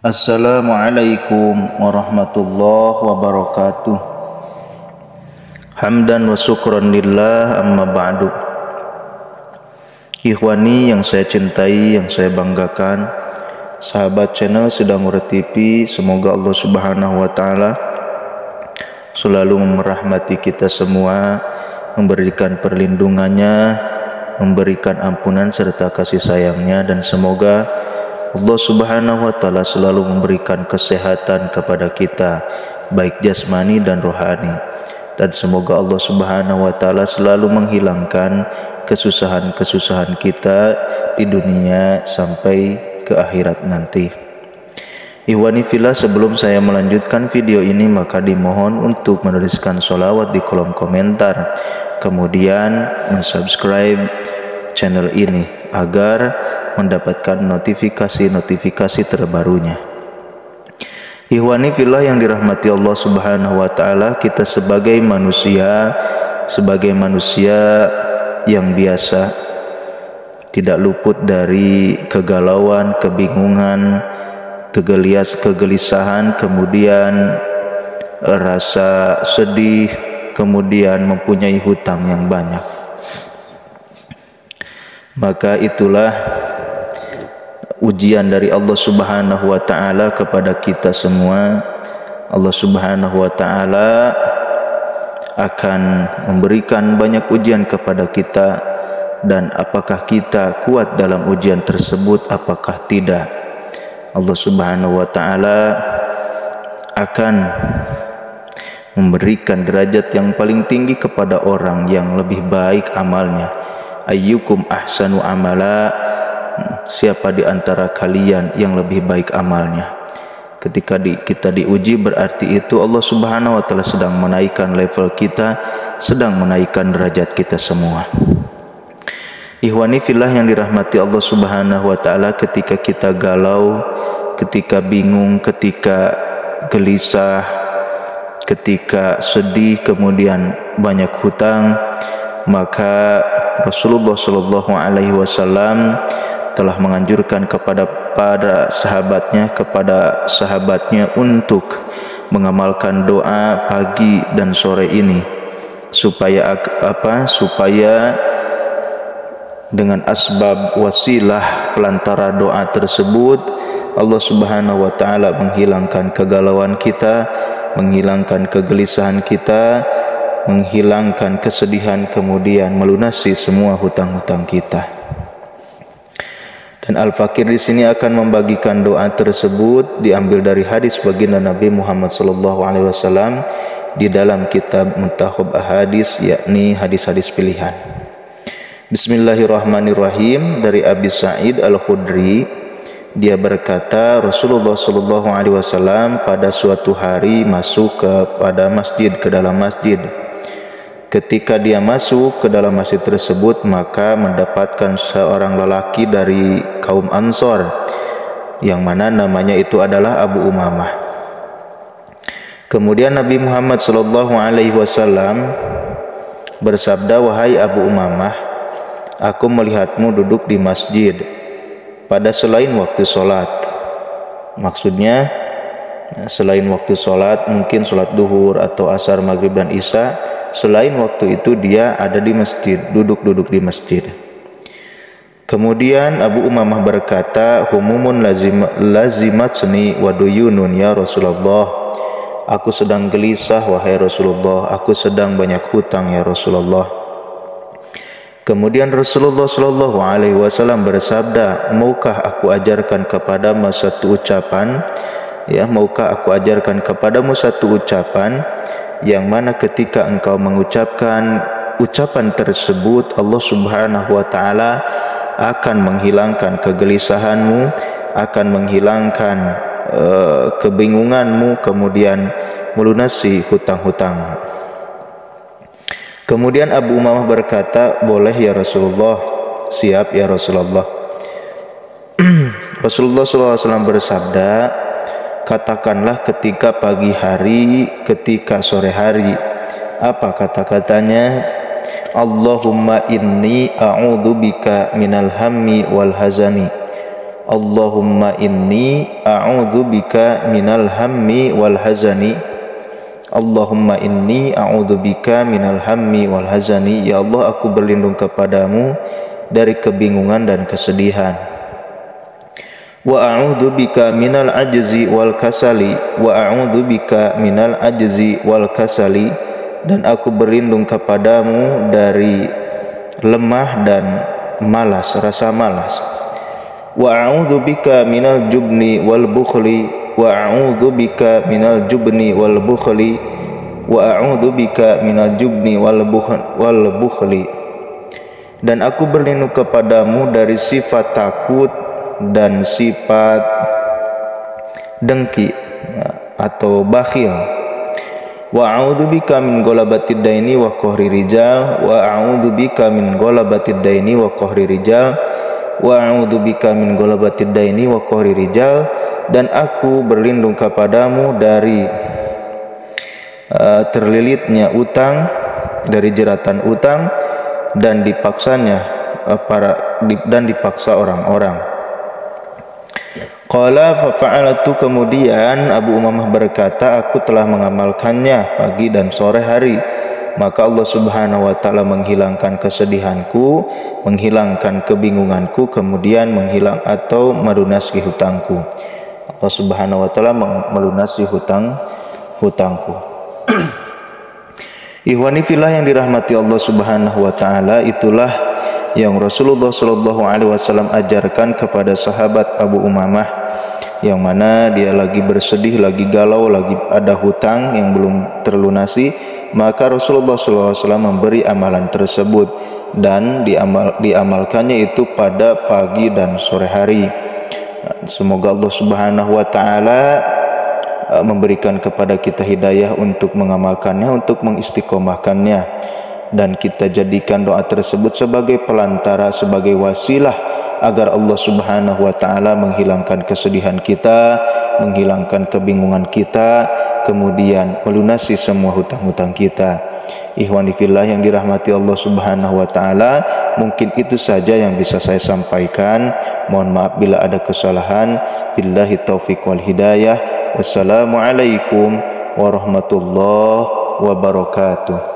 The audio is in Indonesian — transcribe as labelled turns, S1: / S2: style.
S1: Assalamualaikum warahmatullahi wabarakatuh. Hamdan wa syukran lillah, amma ba'du. Ikhwani yang saya cintai, yang saya banggakan, sahabat channel Sedang Urut TV, semoga Allah Subhanahu wa taala selalu merahmati kita semua, memberikan perlindungannya, memberikan ampunan serta kasih sayangnya, dan semoga Allah Subhanahu wa taala selalu memberikan kesehatan kepada kita, baik jasmani dan rohani. Dan semoga Allah Subhanahu wa taala selalu menghilangkan kesusahan-kesusahan kita di dunia sampai ke akhirat nanti. Ikhwani fillah, sebelum saya melanjutkan video ini, maka dimohon untuk menuliskan sholawat di kolom komentar, kemudian mensubscribe channel ini agar mendapatkan notifikasi terbarunya. Ikhwani fillah yang dirahmati Allah Subhanahu wa taala, kita sebagai manusia yang biasa tidak luput dari kegalauan, kebingungan, kegelisahan, kemudian rasa sedih, kemudian mempunyai hutang yang banyak. Maka itulah ujian dari Allah Subhanahu wa taala kepada kita semua. Allah Subhanahu wa taala akan memberikan banyak ujian kepada kita, dan apakah kita kuat dalam ujian tersebut, apakah tidak. Allah Subhanahu wa taala akan memberikan derajat yang paling tinggi kepada orang yang lebih baik amalnya. Ayyukum ahsanu amala, siapa di antara kalian yang lebih baik amalnya. Ketika kita diuji, berarti itu Allah Subhanahu wa taala sedang menaikkan level kita, sedang menaikkan derajat kita semua. Ikhwani fillah yang dirahmati Allah Subhanahu wa taala, ketika kita galau, ketika bingung, ketika gelisah, ketika sedih, kemudian banyak hutang, maka Rasulullah Shallallahu Alaihi Wasallam telah menganjurkan kepada sahabatnya untuk mengamalkan doa pagi dan sore ini, supaya dengan asbab wasilah pelantara doa tersebut Allah Subhanahu wa taala menghilangkan kegalauan kita, menghilangkan kegelisahan kita, menghilangkan kesedihan, kemudian melunasi semua hutang-hutang kita. Dan Al-Fakir di sini akan membagikan doa tersebut diambil dari hadis baginda Nabi Muhammad SAW di dalam kitab Muntakhab Ahadits, yakni hadis-hadis pilihan. Bismillahirrahmanirrahim. Dari Abi Sa'id Al-Khudri, dia berkata, Rasulullah SAW pada suatu hari masuk ke dalam masjid. Ketika dia masuk ke dalam masjid tersebut, maka mendapatkan seorang lelaki dari kaum Ansor, yang mana namanya itu adalah Abu Umamah. Kemudian Nabi Muhammad SAW bersabda, "Wahai Abu Umamah, aku melihatmu duduk di masjid pada selain waktu sholat." Maksudnya selain waktu sholat, mungkin sholat duhur atau asar, maghrib dan isya. Selain waktu itu dia ada di masjid, duduk di masjid. Kemudian Abu Umamah berkata, "Humumun lazimatni wa duyunun ya Rasulullah." Aku sedang gelisah wahai Rasulullah, aku sedang banyak hutang ya Rasulullah. Kemudian Rasulullah Shallallahu Alaihi Wasallam bersabda, "Maukah aku ajarkan kepadamu satu ucapan? Maukah aku ajarkan kepadamu satu ucapan yang mana ketika engkau mengucapkan ucapan tersebut, Allah Subhanahu wa taala akan menghilangkan kegelisahanmu, akan menghilangkan kebingunganmu, kemudian melunasi hutang-hutangmu." Kemudian Abu Umamah berkata, "Boleh ya Rasulullah." "Siap ya Rasulullah." Rasulullah SAW bersabda, "Katakanlah ketika pagi hari, ketika sore hari." Apa kata-katanya? "Allahumma inni a'udzubika minal hammi wal hazani Allahumma inni a'udzubika minal hammi wal hazani. Allahumma inni a'udzubika minal hammi wal hazani. Ya Allah, aku berlindung kepadamu dari kebingungan dan kesedihan. Wa a'udzubika minal ajzi wal kasali. Wa a'udzubika minal ajzi wal kasali. Dan aku berlindung kepadamu dari lemah dan malas, rasa malas. Wa a'udzubika minal jubni wal bukhli. Wa a'udzubika minal jubni wal bukhli. Wa a'udzubika minal jubni wal bukhli. Dan aku berlindung kepadamu dari sifat takut dan sifat dengki atau bakhil. Wa a'udzubika min ghalabatid daini wa qahri rijal. Wa a'udzubika min ghalabatid daini wa qahri rijal. Wa a'udzubika min ghalabatid daini wa qahri rijal. Dan aku berlindung kepadamu dari terlilitnya utang, dari jeratan utang dan dipaksanya dipaksa orang-orang. Qala fa fa'altu, kemudian Abu Umamah berkata, aku telah mengamalkannya pagi dan sore hari. Maka Allah Subhanahu wa taala menghilangkan kesedihanku, menghilangkan kebingunganku, kemudian melunasi hutangku. Allah Subhanahu wa taala melunasi hutangku. Ikhwani fillah yang dirahmati Allah Subhanahu wa taala, itulah yang Rasulullah sallallahu alaihi wasallam ajarkan kepada sahabat Abu Umamah, yang mana dia lagi bersedih, lagi galau, lagi ada hutang yang belum terlunasi. Maka Rasulullah sallallahu alaihi wasallam memberi amalan tersebut, dan diamalkannya itu pada pagi dan sore hari. Semoga Allah Subhanahu wa taala memberikan kepada kita hidayah untuk mengamalkannya, untuk mengistiqomahkannya, dan kita jadikan doa tersebut sebagai pelantara, sebagai wasilah agar Allah Subhanahu wa taala menghilangkan kesedihan kita, menghilangkan kebingungan kita, kemudian melunasi semua hutang-hutang kita. Ikhwani fillah yang dirahmati Allah Subhanahu wa taala, mungkin itu saja yang bisa saya sampaikan. Mohon maaf bila ada kesalahan. Billahi taufiq wal hidayah. Wassalamualaikum warahmatullahi wabarakatuh.